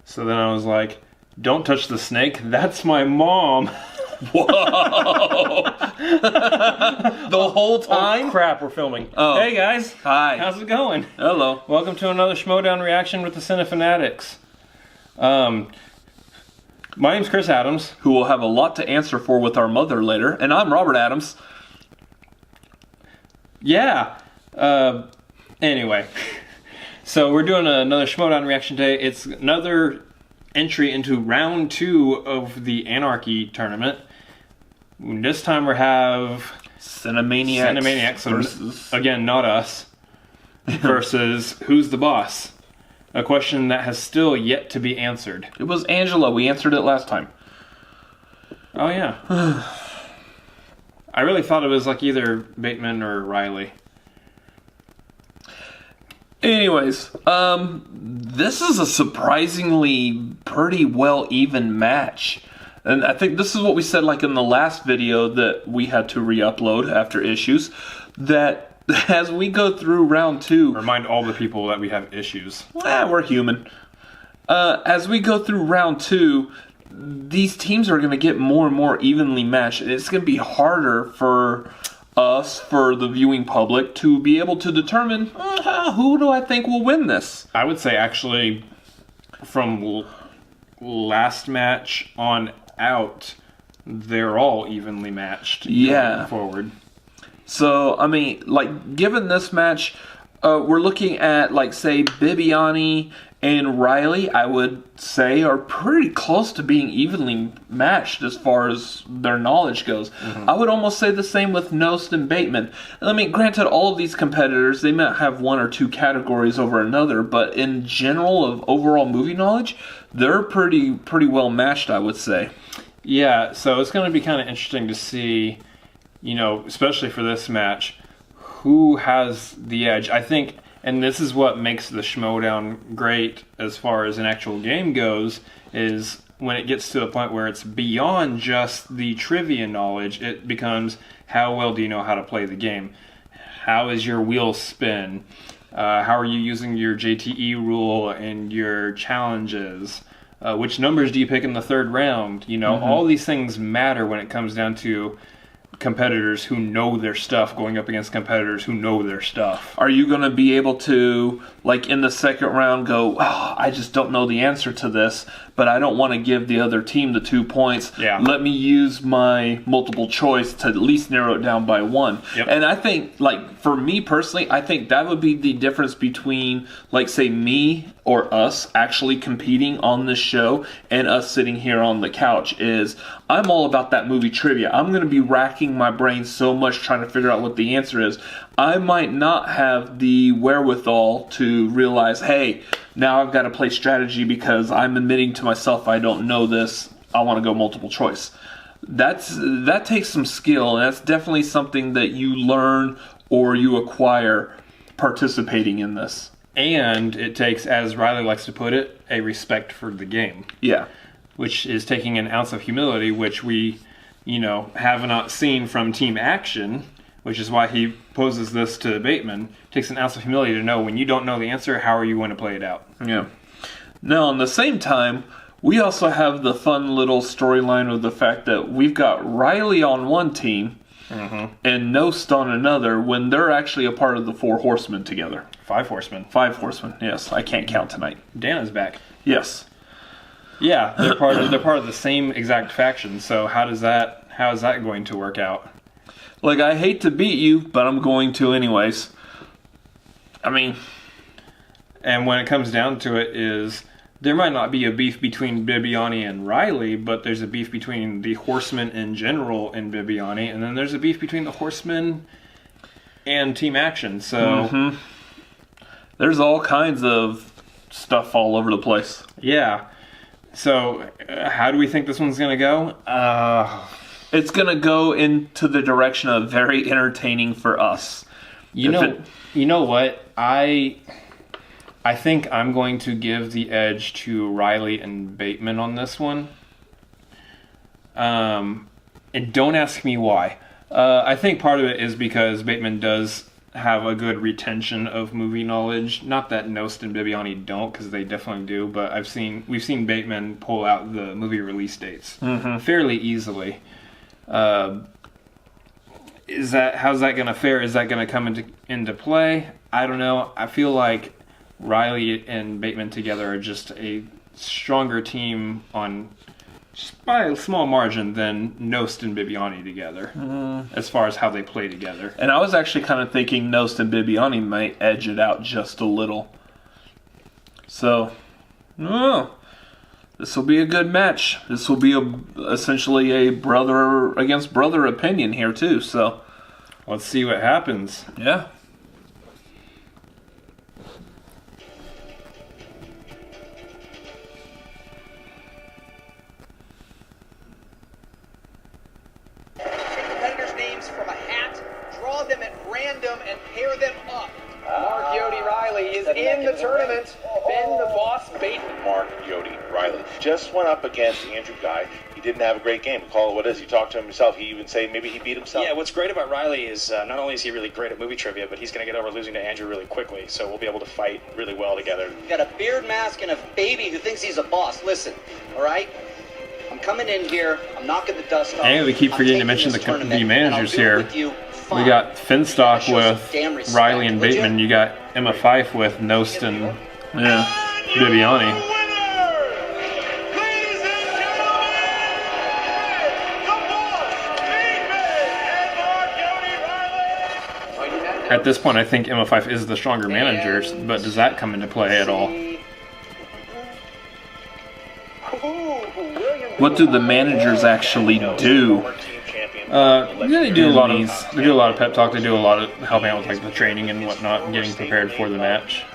So then I was like, don't touch the snake. That's my mom. Whoa! The whole time? Oh, crap, we're filming. Oh. Hey, guys. Hi. How's it going? Hello. Welcome to another Schmodown reaction with the Cinefanatics. My name's Chris Adams. Who will have a lot to answer for with our mother later. And I'm Robert Adams. Yeah. Anyway. So we're doing another Schmodown reaction today. It's another entry into round 2 of the Anarchy tournament. This time we have Cinemaniacs so versus... again, not us, versus Who's the Boss? A question that has still yet to be answered. It was Angela. We answered it last time. Oh, yeah. I really thought it was like either Bateman or Riley. Anyways, this is a surprisingly pretty well even match. And I think this is what we said like in the last video that we had to re-upload after issues, that as we go through round 2... Remind all the people that we have issues. We're human. As we go through round 2, these teams are going to get more and more evenly matched. And it's going to be harder for us, for the viewing public, to be able to determine who do I think will win this. I would say actually from last match on out, they're all evenly matched going forward. So, I mean, like, given this match, we're looking at, like, say, Bibbiani and Riley, I would say, are pretty close to being evenly matched as far as their knowledge goes. Mm-hmm. I would almost say the same with Knost and Bateman. I mean, granted, all of these competitors, they might have one or two categories over another, but in general of overall movie knowledge, they're pretty well matched, I would say. Yeah, so it's going to be kind of interesting to see, you know, especially for this match, who has the edge. I think, and this is what makes the Schmodown great as far as an actual game goes, is when it gets to a point where it's beyond just the trivia knowledge, it becomes how well do you know how to play the game? How is your wheel spin? How are you using your JTE rule and your challenges? Which numbers do you pick in the third round? You know, all these things matter when it comes down to competitors who know their stuff going up against competitors who know their stuff. Are you going to be able to, like in the second round, go, oh, I just don't know the answer to this, but I don't want to give the other team the 2 points. Yeah. Let me use my multiple choice to at least narrow it down by 1. Yep. And I think, like, for me personally, I think that would be the difference between, like, say, me or us actually competing on this show and us sitting here on the couch is I'm all about that movie trivia. I'm going to be racking my brain so much trying to figure out what the answer is. I might not have the wherewithal to realize, hey, now I've got to play strategy because I'm admitting to myself I don't know this. I want to go multiple choice. That takes some skill, and that's definitely something that you learn or you acquire participating in this. And it takes, as Riley likes to put it, a respect for the game. Yeah. Which is taking an ounce of humility, which we, you know, have not seen from Team Action, which is why he poses this to Bateman. It takes an ounce of humility to know when you don't know the answer, how are you going to play it out? Yeah. Now, at the same time, we also have the fun little storyline of the fact that we've got Riley on one team and Knost on another when they're actually a part of the 4 Horsemen together. 5 Horsemen. 5 Horsemen, yes. I can't count tonight. Dana's back. Yes. Yeah, they're part of the same exact faction. So how is that going to work out? Like, I hate to beat you, but I'm going to anyways. I mean, and when it comes down to it, is there might not be a beef between Bibbiani and Riley, but there's a beef between the Horsemen in general and Bibbiani, and then there's a beef between the Horsemen and Team Action. So there's all kinds of stuff all over the place. Yeah. So how do we think this one's going to go? It's going to go into the direction of very entertaining for us. You know what? I think I'm going to give the edge to Riley and Bateman on this one. And don't ask me why. I think part of it is because Bateman does have a good retention of movie knowledge. Not that Nost and Bibiani don't, because they definitely do. But we've seen Bateman pull out the movie release dates fairly easily. How's that going to fare? Is that going to come into play? I don't know. I feel like Riley and Bateman together are just a stronger team on just by a small margin than Nost and Bibiani together, as far as how they play together. And I was actually kind of thinking Nost and Bibiani might edge it out just a little. So, this will be a good match. This will be essentially a brother against brother opinion here too. So, let's see what happens. Yeah. And pair them up. Mark Yodi Riley is in the tournament. Ben the Boss Bateman. Mark Yodi Riley just went up against Andrew Guy. He didn't have a great game. Call it what it is. He talked to him himself. He even said maybe he beat himself. Yeah, what's great about Riley is not only is he really great at movie trivia, but he's going to get over losing to Andrew really quickly. So we'll be able to fight really well together. Got a beard mask and a baby who thinks he's a boss. Listen, all right? I'm coming in here. I'm knocking the dust off. And we keep forgetting to mention the managers here. We got Finstock with Riley and Bateman. You got Emma Fife with Nost and Bibiani. At this point, I think Emma Fife is the stronger manager, but does that come into play at all? What do the managers actually do? They do a lot of pep talk. They do a lot of helping out with like the training and whatnot, and getting prepared for the match.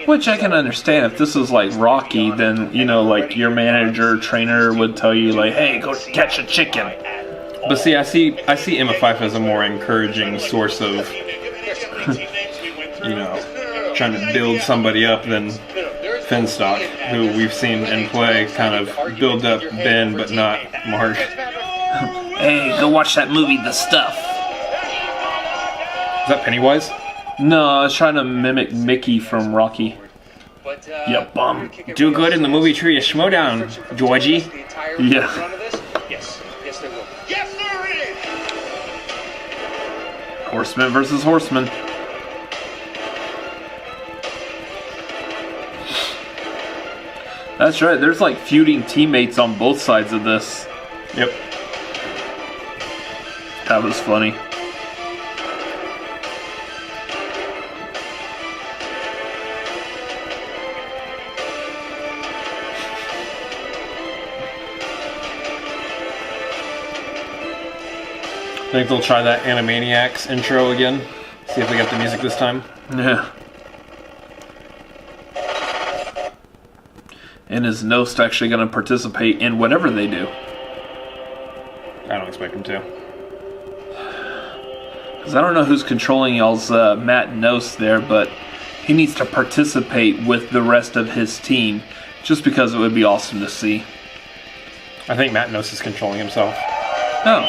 Which I can understand. If this was like Rocky, then like your manager, trainer would tell you like, "Hey, go catch a chicken." But see, I see Emma Fife as a more encouraging source of, trying to build somebody up than Finstock, who we've seen in play kind of build up Ben, but not Mark. Hey, go watch that movie, The Stuff. Is that Pennywise? No, I was trying to mimic Mickey from Rocky. Yeah, bum. Do good in the movie tree of Schmodown, Georgie. Yeah. Yes, there will. Yes, there is! Horseman versus Horseman. That's right, there's like feuding teammates on both sides of this. Yep. That was funny. I think they'll try that Animaniacs intro again. See if they got the music this time. Yeah. And is Nost actually going to participate in whatever they do? I don't expect them to. Because I don't know who's controlling y'all's Matt Nost there, but he needs to participate with the rest of his team, just because it would be awesome to see. I think Matt Nost is controlling himself. Oh.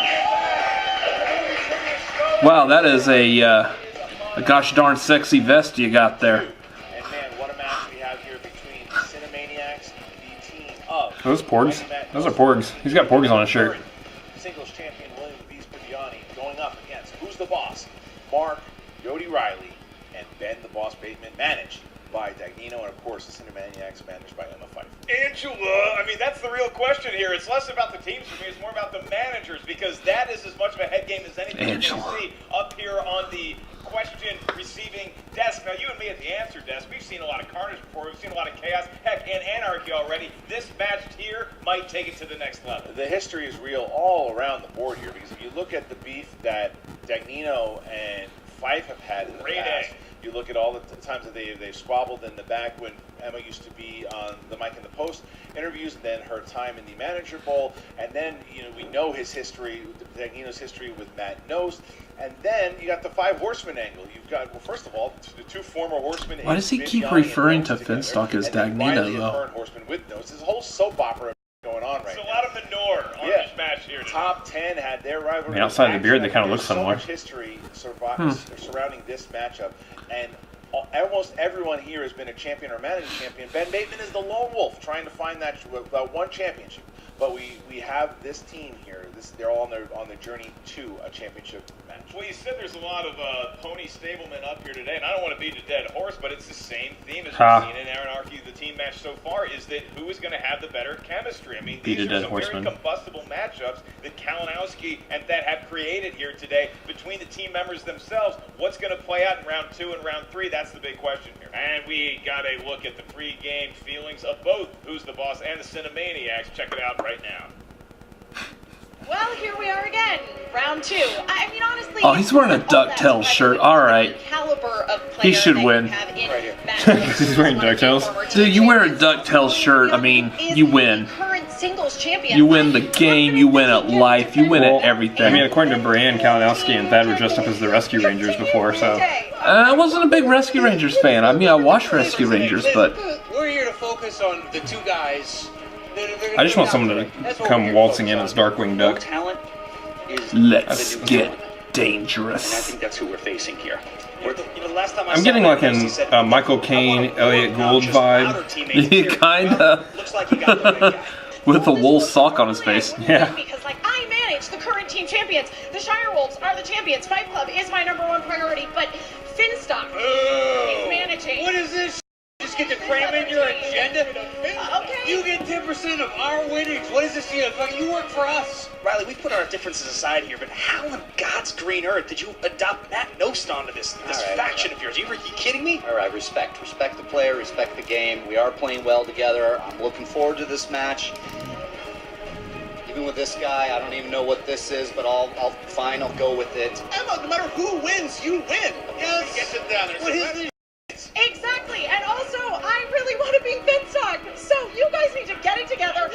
Wow, that is a gosh darn sexy vest you got there. And man, what a match we have here between Cinemaniacs, the team of... Those Porgs? Those are Porgs. He's got Porgs on his shirt. Singles champion William Beast Bibiani going up against Who's the Boss? Mark Yodi Riley and Ben the Boss Bateman, managed by Dagnino, and of course the Cinemaniacs managed by Emma Fife. Angela, I mean, that's the real question here. It's less about the teams for me, it's more about the managers, because that is as much of a head game as anything you're going to see up here on the question receiving desk. Now, you and me at the answer desk, we've seen a lot of carnage before, we've seen a lot of chaos, heck, and anarchy already. This match here might take it to the next level. The history is real all around the board here, because if you look at the beef that Dagnino and Fife have had in the past, you look at all the times that they've squabbled in the back when Emma used to be on the Mike and the Post interviews, and then her time in the Manager Bowl, and then we know his history, Dagnino's history with Matt Nost, and then you got the Five Horsemen angle. You've got, well, first of all, the two former horsemen. Why does he keep referring to Finstock as Dagnino, though? Current horseman with Nost. There's a whole soap opera going on right now. There's a lot of manure on this match here. Top 10 had their rivalry. I mean, outside of the beard, they kinda look There's similar. So much history surrounding this matchup, and almost everyone here has been a champion or managing champion. Ben Bateman is the lone wolf trying to find that one championship. But we have this team here. They're all on their journey to a championship match. Well, you said there's a lot of pony stablemen up here today, and I don't want to beat a dead horse, but it's the same theme as we've seen in Aaron Archie, the team match so far, is that who is going to have the better chemistry? I mean, these are some very combustible matchups that Kalinowski and that have created here today between the team members themselves. What's going to play out in round 2 and round 3? That's the big question here. And we got a look at the pre-game feelings of both Who's the Boss and the Cinemaniacs. Check it out right now. Well, here we are again, round 2. I mean, honestly... Oh, he's wearing a DuckTales shirt. All right. He should win. He's wearing DuckTales. Dude, you wear a DuckTales shirt, I mean, you win. You win the game, you win at life, you win at everything. I mean, according to Brian, Kalinowski and Thad were dressed up as the Rescue Rangers before, so... I wasn't a big Rescue Rangers fan. I mean, I watched Rescue Rangers, but... We're here to focus on the two guys. I just want someone to come waltzing in as Darkwing Duck. Talent is Let's get and I dangerous. think that's who we're facing here. Last time I I'm saw getting him, like he said, an Michael Caine, Elliot Gould vibe. Kinda. Looks like you got the right guy. With a wool sock on his face. Yeah. Because, like, I manage the current team champions. The Shire Wolves are the champions. Fight Club is my #1 priority, but Finstock is managing. What is this? Just get to cram in your agenda? Okay. You get 10% of our winnings. What is this here? You work for us. Riley, we put our differences aside here, but how on God's green earth did you adopt Matt Nost onto this faction of yours? Are you kidding me? All right, respect the player, respect the game. We are playing well together. I'm looking forward to this match. Even with this guy, I don't even know what this is, but I'll go with it. Emma, no matter who wins, you win. Yes. Get it down there. What is this? Exactly, and also, I really want to beat Finstock, so you guys need to get it together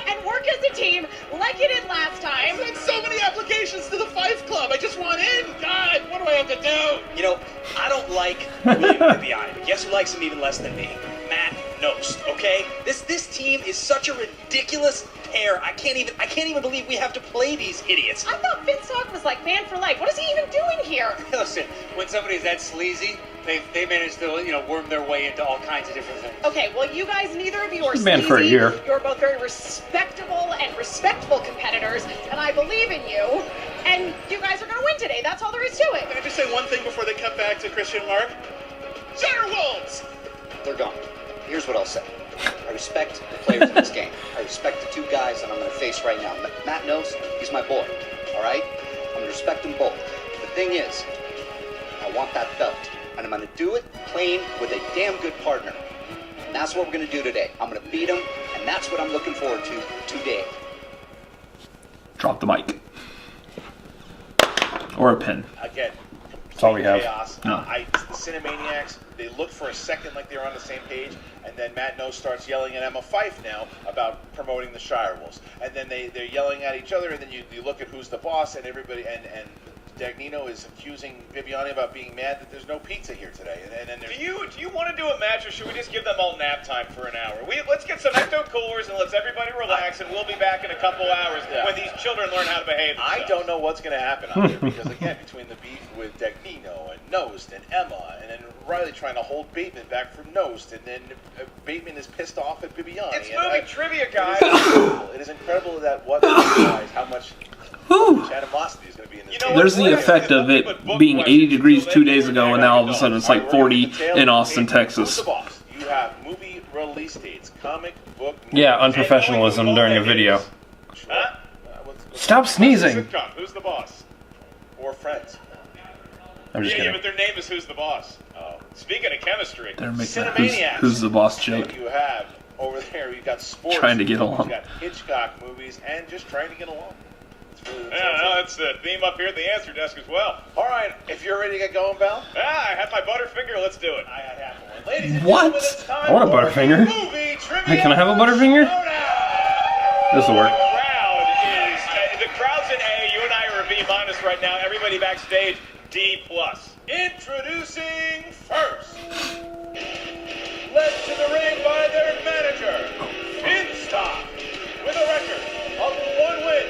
and work as a team like you did last time. I sent so many applications to the Fife Club. I just want in. God, what do I have to do? You know, I don't like William Bibiani, but guess who likes him even less than me? Matt Nost, okay? This team is such a ridiculous pair. I can't even believe we have to play these idiots. I thought Finstock was like man for life. What is he even doing here? Listen, when somebody's that sleazy, they manage to worm their way into all kinds of different things. Okay, well, you guys, neither of you are Been sleazy. for a year. You're both very respectable and respectful competitors, and I believe in you. And you guys are going to win today. That's all there is to it. Can I just say one thing before they come back to Christian Mark? Shire Wolves! They're gone. Here's what I'll say. I respect the players in this game. I respect the two guys that I'm going to face right now. Matt Nost, he's my boy. All right? I'm going to respect them both. The thing is, I want that belt. And I'm going to do it playing with a damn good partner. And that's what we're going to do today. I'm going to beat him, and that's what I'm looking forward to today. Drop the mic. Or a pin. Again, That's all we have. chaos. No. The Cinemaniacs, they looked for a second like they were on the same page, and then Matt Nost starts yelling at Emma Fife now about promoting the Shire Wolves. And then they're yelling at each other, and then you look at Who's the Boss, and everybody, and Dagnino is accusing Bibiani about being mad that there's no pizza here today. And then Do you want to do a match, or should we just give them all nap time for an hour? Let's get some ecto coolers and let's everybody relax, and we'll be back in a couple hours when these children learn how to behave themselves. I don't know what's going to happen out there because, again, between the beef with Dagnino and Nost and Emma, and then Riley trying to hold Bateman back from Nost, and then Bateman is pissed off at Bibiani. It's movie trivia, guys. It is incredible that what realize how much animosity is going to be in this. There's the effect of it being 80 degrees 2 days ago, and now all of a sudden it's like 40 in Austin, Texas. Who's the Boss? You have movie release dates, comic book. Yeah, unprofessionalism during a video. Huh? Stop sneezing. Sitcom, Who's the Boss? Or Friends. I'm just Yeah, kidding. but their name is Who's the Boss. Oh, speaking of chemistry, They're making a Cinemaniacs. who's the boss joke. You have over there, you've got sports. Trying to get along. You've got Hitchcock movies and just trying to get along. It's really yeah, no, that's the theme up here at the answer desk as well. All right, if you're ready to get going, Val. I had my Butterfinger. Let's do it. I had half of one. Ladies and What? gentlemen, it's time I want a for Butterfinger. Movie trivia Hey, can I have a Butterfinger? showdown. This'll work. The crowd's in A. You and I are a B- right now. Everybody backstage, D+. Introducing first, led to the ring by their manager, Finstock, with a record of 1 win,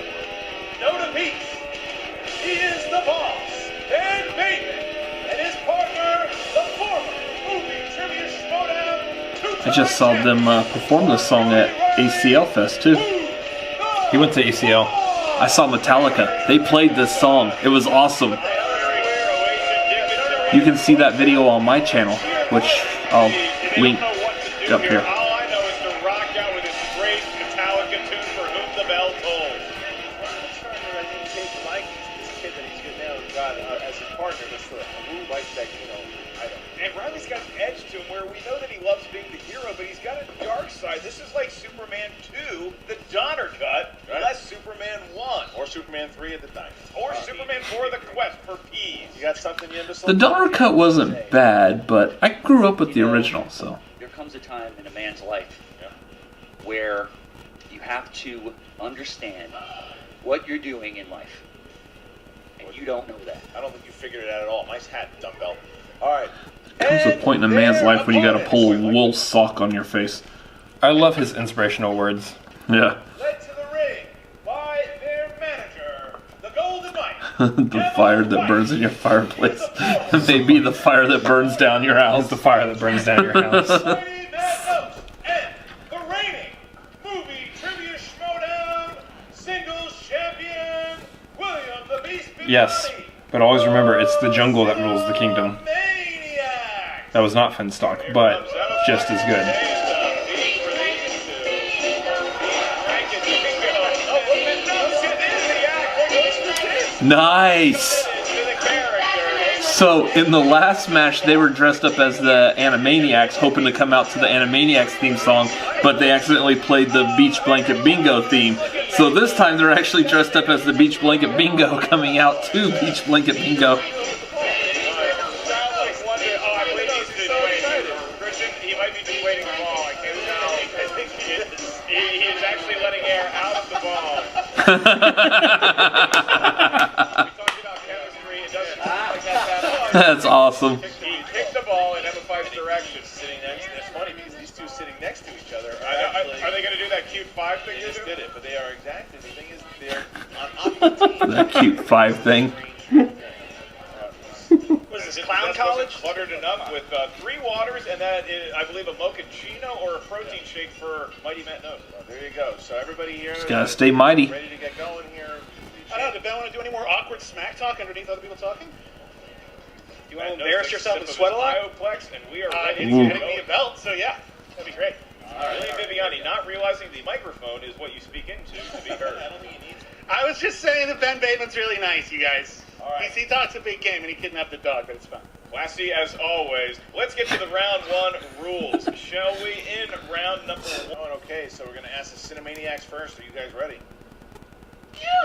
just saw them perform this song at ACL Fest too. He went to ACL. I saw Metallica. They played this song. It was awesome. You can see that video on my channel, which I'll link up here. All I know is to rock out with this great Metallica tune, For Whom the Bell Tolls. I think Chase likes this kid that he's going to now got as his partner. This who likes that, I don't. And Riley's got an edge to him where we know that he loves being the hero, but he's got a dark side. This is like Superman 2, the Donner Cut, less Superman 1. Or Superman 3 at the time. Or Superman 4, The Quest for Peas. You got something you The Donner Cut wasn't bad, but I grew up with the original, so. There comes a time in a man's life where you have to understand what you're doing in life. And you don't know that. I don't think you figured it out at all. Nice hat, dumbbell. All right. Comes a point in a man's life when you gotta pull a wool sock on your face. I love his inspirational words. Yeah. Led to the ring by their manager, the Golden Knight. The fire that burns in your fireplace. Maybe the fire that burns down your It's house. the fire that burns down your house. Mighty Matt Knox and the reigning movie trivia showdown singles champion, William the Beast Bibiani. Yes, but always remember, it's the jungle that rules the kingdom. Maniac. That was not Finstock, but just as good. Nice! So, in the last match, they were dressed up as the Animaniacs, hoping to come out to the Animaniacs theme song, but they accidentally played the Beach Blanket Bingo theme. So this time they're actually dressed up as the Beach Blanket Bingo, coming out to Beach Blanket Bingo. He might be just waiting the ball. I can't tell. I think he is actually letting air out of the ball. We talked about chemistry. It doesn't look like that. That's awesome. He kicked the ball in Emma Five's direction. Sitting next. It's funny because these two sitting next to each other Are they going to do that cute 5 thing? They just did it, but they are exactly. The thing is, they're on opposite teams. That cute 5 thing. Was this Clown College? Cluttered enough with 3 waters and that is, I believe, a mochaccino or a protein shake for Mighty Matt Knows. There you go. So everybody here Just gotta stay mighty. ready to get going here. I don't know. Did Ben want to do any more awkward smack talk underneath other people talking? You want to Matt embarrass knows yourself the and sweat a lot? Bioplex, and we are ready He's to getting me a belt, so yeah, that'd be great. William Bibiani, not realizing the microphone is what you speak into to be heard. I don't think you need to. I was just saying that Ben Bateman's really nice, you guys. All right. He talks a big game and he kidnapped the dog, but it's fun. Classy as always. Let's get to the round 1 rules, shall we? In round number 1. Okay, so we're going to ask the Cinemaniacs first. Are you guys ready?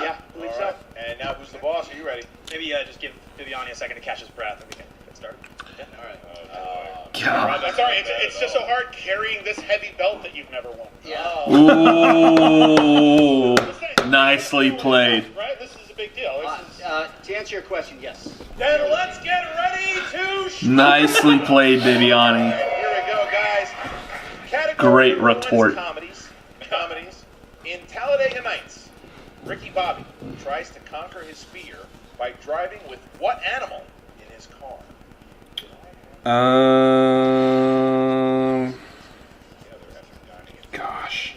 Yeah, I believe All right. And now who's the boss? Are you ready? Maybe just give Bibiani a second to catch his breath and we can get started. All right. God. I'm sorry, it's just so hard carrying this heavy belt that you've never won. Yeah. Ooh. Nicely played. Right? This is a big deal. To answer your question, yes. Then let's get ready to Nicely played, Bibiani. Here we go, guys. Category Great women's retort. Comedies. In Talladega Nights, Ricky Bobby tries to conquer his fear by driving with what animal in his car? Gosh.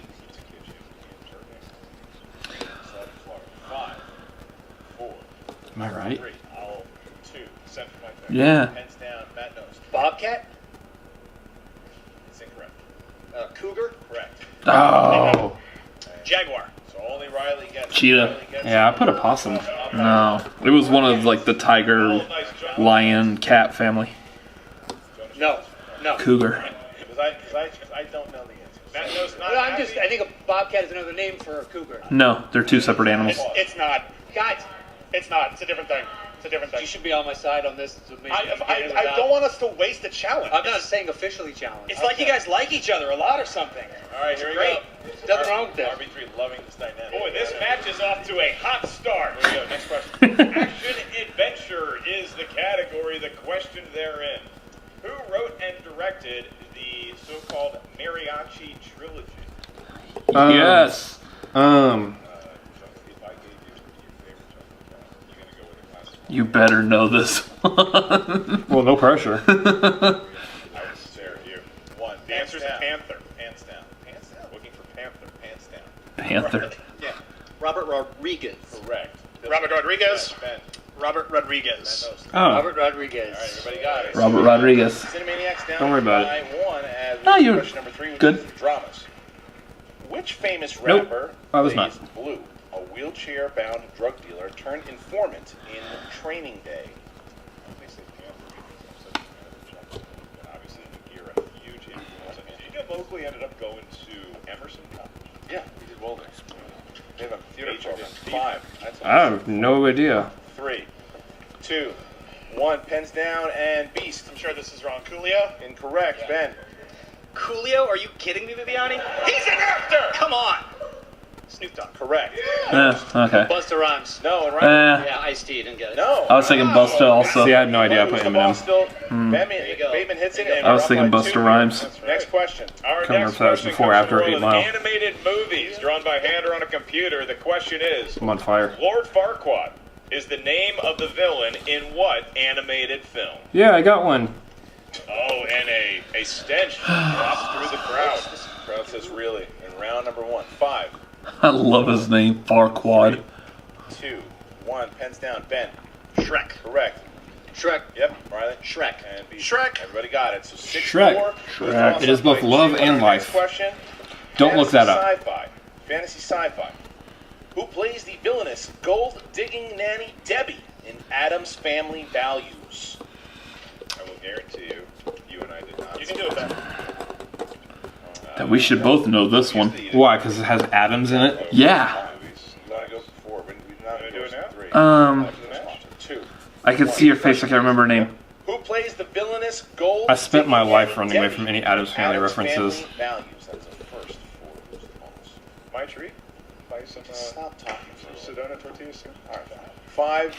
5, 4, Am I right? 3, 2, send for my turn. Yeah. Hands down, Matt knows. Bobcat? It's incorrect. Cougar? Correct. Oh. Jaguar. So only Riley gets Cheetah. Riley gets Yeah, I put a possum. No. It was one of like the tiger, lion, cat family. No. Cougar. Because I don't know the answer. Matt knows not. I think a bobcat is another name for a cougar. No, they're 2 separate animals. It's not. Guys, it's not. It's a different thing. You should be on my side on this. I don't want us to waste a challenge. I'm not saying officially challenge. It's like you guys like each other a lot or something. All right, here we Great. go. There's nothing wrong with that. RB3 loving this dynamic. Boy, this match is off to a hot start. Here we go. Next question. Action adventure is the category, the question therein. Who wrote and directed the so-called mariachi trilogy? Yes. If I gave you your favorite chocolate, you're gonna go with a classic. You better know this one. Well, no pressure. I was there. You. 1. The answer's a Panther. Panther. Yeah. Robert Rodriguez. Correct. Robert Rodriguez. Ben. Robert Rodriguez. Oh, Robert Rodriguez. All right, everybody got it. Robert Rodriguez. Cinemaniacs down Don't worry about by one as No, you're question number 3, which good. is dramas. Which famous Nope, rapper I was plays not. Blue, a wheelchair-bound drug dealer turned informant in Training Day? Obviously, you're a huge influence. You know, locally ended up going to Emerson College. Yeah, he did welding. They have a theater program. 5. That's I have no idea. 3, 2, 1. Pens down and Beast. I'm sure this is wrong. Coolio? Incorrect. Ben. Coolio? Are you kidding me, Viviani? He's an actor! Come on! Snoop Dogg. Correct. Okay. Busta Rhymes. No, and right. Yeah, Ice-T, didn't get it. No. I was thinking Busta also. See, I had no idea I put Lose the ball Eminem. still. Hmm. Bateman hits it. And I was we're up thinking by Busta 2. Rhymes. Next question. Our Can't remember next if that was question before or comes after from 8 the world Mile. of animated movies drawn by hand or on a computer. The question is, I'm on fire. Lord Farquaad is the name of the villain in what animated film? Yeah, I got one. Oh, and a stench drops through the crowd. Crowd says really. In round number 1. 5, I love his name, Farquaad. 2, 1. Pens down. Ben. Shrek. Correct. Shrek. Yep. Riley. Shrek. And B. Shrek. Everybody got it. So 6-4. Shrek. Shrek. It is both love and life. Question. Don't look that up. Sci-fi. Fantasy sci-fi. Who plays the villainous gold-digging nanny Debbie in Addams Family Values? I will guarantee you, you and I did not. You can do it, Ben. That we should both know this one. Why? Because it has atoms in it? Yeah. You want to go for 4, but we're not Can I do it now? 3. Um, 2. I can see your face. I can't remember her name. Who plays the villainous gold? I spent my life running away from any Addams Family references. Family Values. That is a first for Who's the Boss. My treat? Buy some Stop talking. Sedona tortillas soon? All right. 5,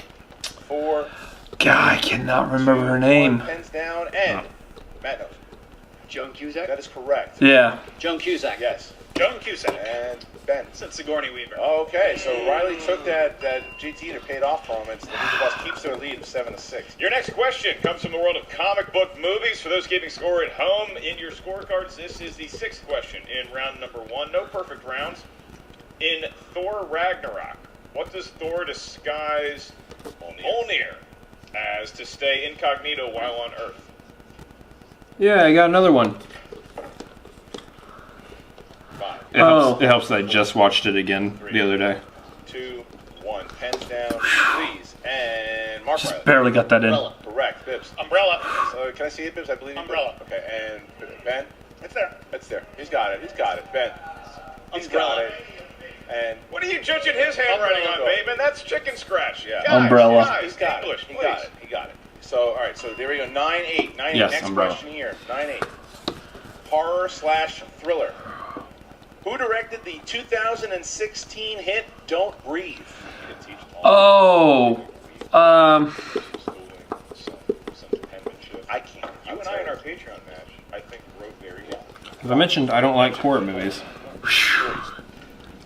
4. God, I cannot remember her name. Pens down and Matt knows. Joan Cusack? That is correct. Yeah. Joan Cusack. Yes. Joan Cusack. And Ben. Said Sigourney Weaver. Okay, so Riley took that GT and it paid off for him. It's the Boss keeps their lead of 7-6. Your next question comes from the world of comic book movies. For those keeping score at home, in your scorecards, this is the 6th question in round number 1. No perfect rounds. In Thor Ragnarok, what does Thor disguise Mjolnir as to stay incognito while on Earth? Yeah, I got another one. 5, It helps that I just watched it again the other day. 2, 1. Pens down, please. And Mark Just Riley. barely got that in. Umbrella. Correct. Bibbs. Umbrella. So can I see it, Bibbs? I believe you. Umbrella. Okay, and Ben? It's there. It's there. He's got it. He's got it. Ben. He's got Umbrella. it. And What are you judging his handwriting on, Umbrella. Bateman? That's chicken scratch. Yeah. Guys, Umbrella. guys, he's got English, it. He please. got it. He got it. So, all right. So there we go. 9-8. 9-8. Yes, Next Umbrella. question here. 9-8. Horror/thriller. Who directed the 2016 hit "Don't Breathe"? Oh. I can't. You and I in our Patreon match, I think, wrote very well. As I mentioned, I don't like horror movies.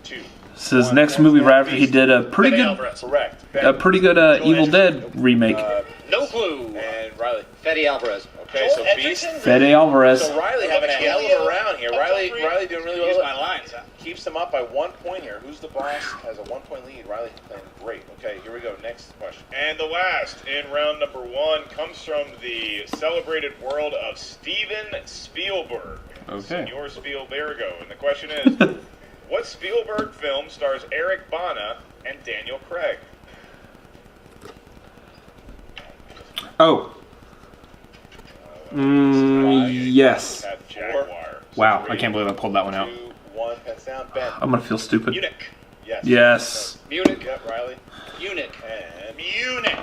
2. This is his next movie right after he did a pretty Benny good, Alvarez. Correct. a pretty good Evil Dead remake. No clue. And Riley. Fede Alvarez. Okay, so Beast. Fede Alvarez. So Riley having a hell of a round here. Riley doing really Use well. my lines, huh? Keeps them up by 1 point here. Who's the boss? Has a 1-point lead. Riley playing great. Okay, here we go. Next question. And the last in round number 1 comes from the celebrated world of Steven Spielberg. Okay. Senor Spielbergo. And the question is, what Spielberg film stars Eric Bana and Daniel Craig? Oh. Yes. Have Jaguar. Wow, I can't believe I pulled that one out. 2, 1. Pens down. Ben. I'm gonna feel stupid. Munich. Yes. Yes. Munich. Yep. Riley. Munich. And Munich.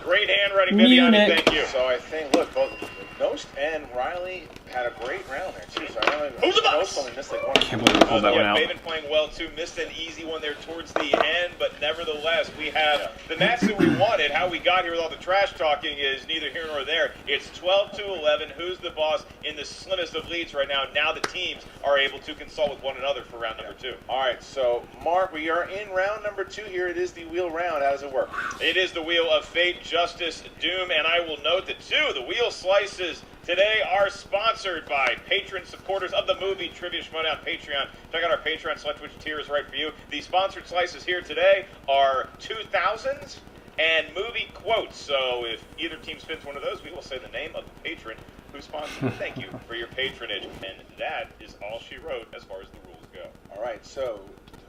Great handwriting, Viviani. Munich. Thank you. so I think look, both Nost and Riley had a great round there too. So I don't know. Who's the boss? Nost only missed like one. I can't believe I pulled that one Yeah, out. Bateman playing well too. Missed an easy one there towards the end, but nevertheless, we have the match that we wanted. How we got here with all the trash talking is neither here nor there. It's 12-11. Who's the boss in the slimmest of leads right now? Now the teams are able to consult with one another for round number 2. All right, so Mark, we are in round number 2 here. It is the wheel round. How does it work? It is the wheel of fate, justice, doom, and I will note that too, the wheel slices today are sponsored by patron supporters of the movie Trivia Schmoedown Patreon. Check out our Patreon, select which tier is right for you. The sponsored slices here today are 2000s and movie quotes. So if either team spins one of those, we will say the name of the patron who sponsored. Thank you for your patronage. And that is all she wrote as far as the rules go. All right, so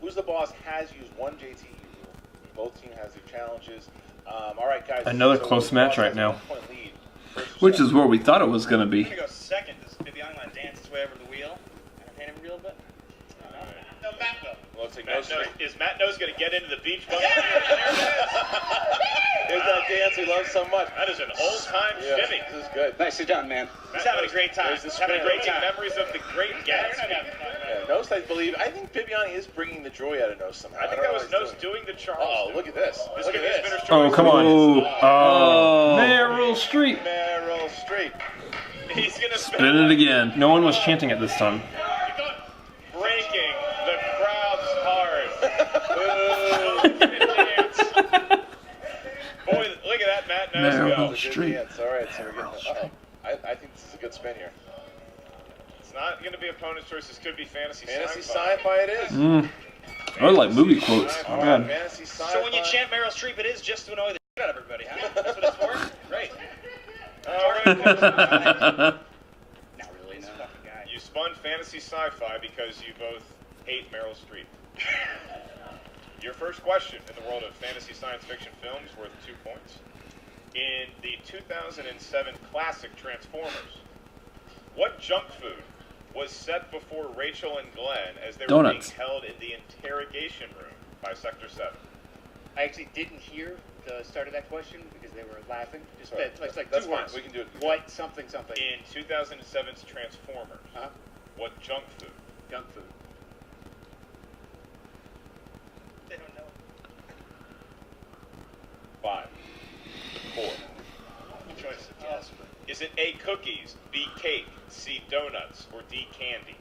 Who's the Boss has used one JTE rule. Both teams has their challenges. All right, guys. Another close match right now. Which is where we thought it was going to be. I'm going to go second. Does Bibiani want to dance his way over the wheel? Entertain him a little bit? No, Matt will. Well, it's like is Matt Nose going to get into the beach buggy? There's that dance we love so much. That is an old-time shimmy. This is good. Nicely done, man. He's having a great time. He's having a great time. Memories of the great Gatsby. Nose, I think Bibiani is bringing the joy out of Nose somehow. I think that was Nose doing the Charles. Oh, look at this. Look at this. Oh, come on. Oh. Meryl Streep. Meryl Streep. He's going to Spin it again. No one was chanting it this time. breaking the crowd's heart. Boy, look at that, Matt Nose Meryl go. Streep. All right, so we're getting. I think this is a good spin here. It's not going to be opponent's choice. This could be fantasy sci-fi. It is. I like movie quotes. Oh, God. Fantasy sci-fi. So when you chant Meryl Streep, it is just to annoy the shit out of everybody, huh? That's what it's for? Great. All right. Not really, no. You spun fantasy sci-fi because you both hate Meryl Streep. Your first question in the world of fantasy science fiction films worth 2 points. In the 2007 classic Transformers, what junk food was set before Rachel and Glenn as they were being held in the interrogation room by Sector 7? I actually didn't hear the start of that question because they were laughing. Just Right. it's like That's two fine. words. We can do it. What something something. In 2007's Transformers, what junk food? Junk food. They don't know. 5, 4. Good choice. Is it A, cookies, B, cake, C, donuts, or D, candy?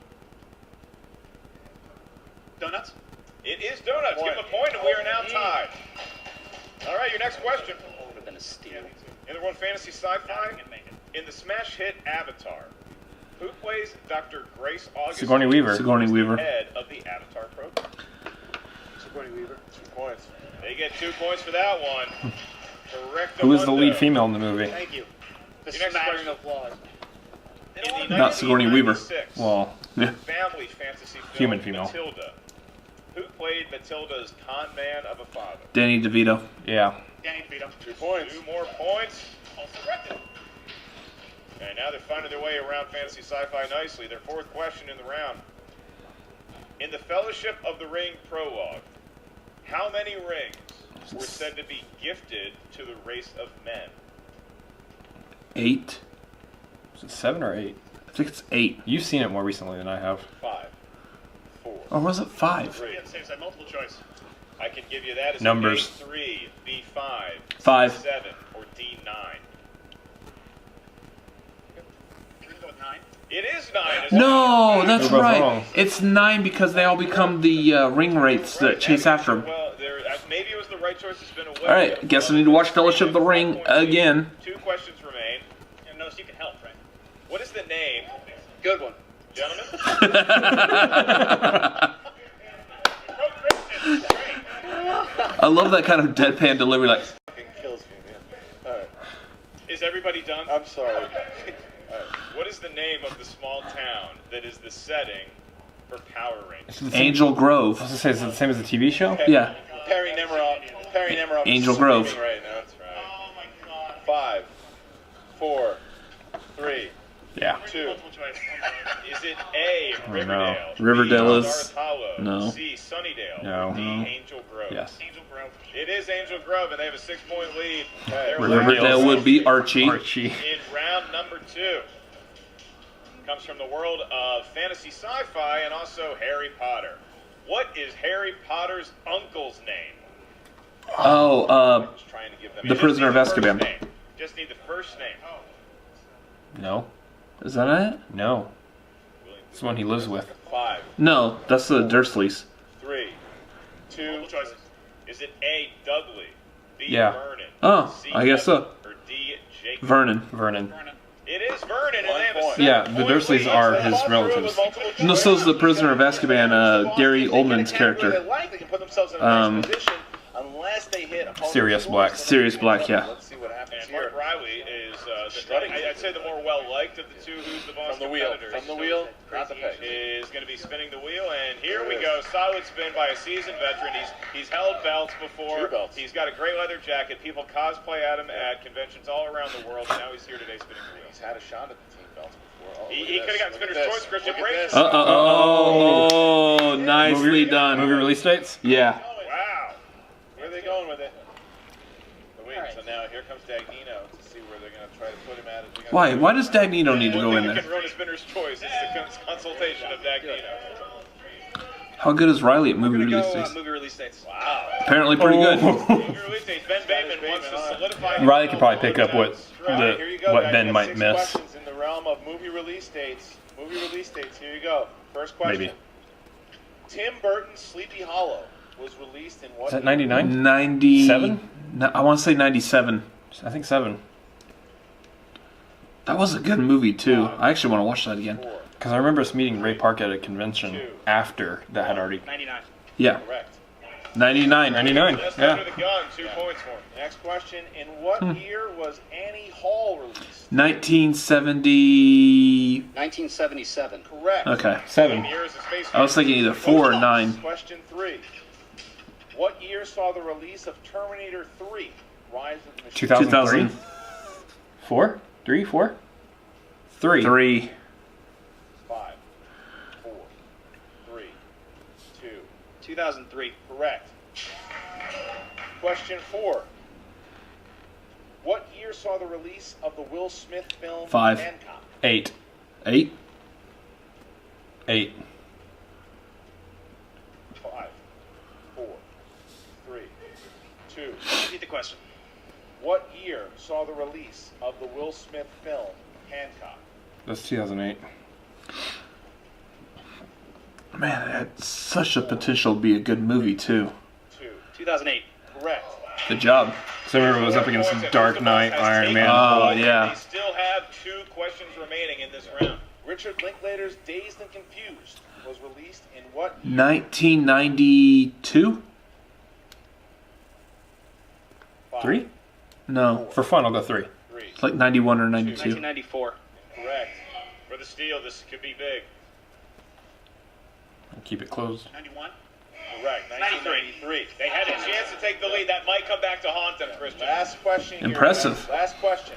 Donuts? It is donuts. Give him a point, and we are now tied. All right, your next question. Would have been a steal. In the world of fantasy sci-fi, in the smash hit Avatar, who plays Dr. Grace Augustine, Sigourney Weaver. Sigourney Weaver. head of the Avatar program? Sigourney Weaver. 2 points. They get 2 points for that one. Correct. Who is the lead female in the movie? Thank you. The Your next smattering question. of flaws. In the Not Sigourney Weaver. 1996 Well, Yeah. family fantasy film Human female. Matilda, who played Matilda's con man of a father? Danny DeVito. yeah. Danny DeVito. 2 points. 2 more points. Also corrected. And now they're finding their way around fantasy sci-fi nicely. Their fourth question in the round. In the Fellowship of the Ring prologue, how many rings were said to be gifted to the race of men? 8. Is it 7 or 8? I think it's 8. You've seen it more recently than I have. 5, 4, Or was it 5? 3. Yeah, same side, multiple choice. I can give you that as Numbers. A, 3, B, 5, 5. 7, or D, 9. We're gonna go with 9. It is 9. No, that's They're both right. wrong. It's 9 because they all become the ring wraiths that chase after him. Well, maybe it was the right choice to spin away. All right, guess I need to watch Fellowship of the Ring again. 2 questions remain. And notice you can help, right? What is the name, Good one. gentlemen? I love that kind of deadpan delivery, like, Fucking kills me, man. All right. Is everybody done? I'm sorry. What is the name of the small town that is the setting for Power Rangers? Angel Grove. I was gonna say, is it the same as the TV show? Yeah. Perry Nemiroff. Angel is Grove. screaming right now. That's right. Oh my god. 5, 4, 3, Yeah. 2. Multiple choice. Is it A, Riverdale? Riverdale B, is- Darth Hollow, no. C, Sunnydale, No. or D, No. Angel Grove? Yes. Angel Grove. It is Angel Grove, and they have a 6-point lead. Their Riverdale last would be Archie. Archie. in round number 2 comes from the world of fantasy sci-fi and also Harry Potter. What is Harry Potter's uncle's name? Oh, Just trying to give them The just Prisoner need of the first Azkaban. name. Just need the first name. No. is that it? No. It's the one he lives with. 5, No, that's the Dursleys. 3, 2. Multiple choices. Is it A, Dudley, B, Yeah. Vernon, Oh, C, I guess so. Edward, or D, Jacob? Vernon. Vernon. It It is Vernon, and they have a Yeah, the Dursleys are his relatives. No, so's the Prisoner of Azkaban, Gary Oldman's character. They can put themselves in a nice position unless they hit Sirius Black. Sirius Black, yeah. Let's see what happens And here. Mark Riley is, I'd say the more well-liked of the two Who's the Boss From the wheel. competitors. From the wheel, not the peg. Is going to be spinning the wheel, and here we go. Solid spin by a seasoned veteran. He's held belts before. 2 belts. He's got a great leather jacket. People cosplay at him at conventions all around the world, and now he's here today spinning the wheel. He's had a shot at the team belts before. Oh, He could have gotten spinner's choice. Christian Look at Brake. this. Oh, nicely done. Movie release dates? Yeah. Wow. Where are they going with it? So now here comes Dagnino to see where they're going to try to put him at. Why? Why does Dagnino need to go in You there? can run a spinner's choice. It's the consultation of Dagnino. How good is Riley at movie We're release gonna go dates? movie release dates. Wow. Apparently pretty good. Movie release dates. Ben Bateman wants to solidify. Riley could probably pick up what Here you go, what guys. Ben You got might 6 miss. questions in the realm of movie release dates. Movie release dates. Here you go. First question. Maybe. Tim Burton's Sleepy Hollow was released in what Is that year? 99? 97? No, I want to say 97. I think 7. That was a good movie, too. I actually want to watch that again. Because I remember us meeting Ray Park at a convention after that had already. 99. Yeah. Correct. 99. 99, Just yeah. under the gun. 2 points for him. Next question. In what year was Annie Hall released? 1970. 1977. Correct. Okay. 7. Years of Space I was thinking either 4 or 9. Question 3. What year saw the release of Terminator 3? Rise of the Machines. 2003? 4? 3? 4? 3. 3. 5, 4, 3, 2. 2003. Correct. Question 4. What year saw the release of the Will Smith film 5. Hancock? 8. 8. 8. 5, 4, 3, 2. Repeat the question. What year saw the release of the Will Smith film Hancock? That's 2008. Man, it had such a potential to be a good movie, too. 2. 2008. Correct. Good job. So I remember it was up against Dark Knight, Iron Man. Oh, yeah. They still have 2 questions remaining in this round. Richard Linklater's Dazed and Confused was released in what year? 1992? 5, 3? No. For fun, I'll go 3. 3. It's like 91 or 92. 1994. Correct. For the steal, this could be big. Keep it closed. 91. Correct. 1993. They had a chance to take the lead. That might come back to haunt them, Christian. Last question. here, Impressive. guys. Last question.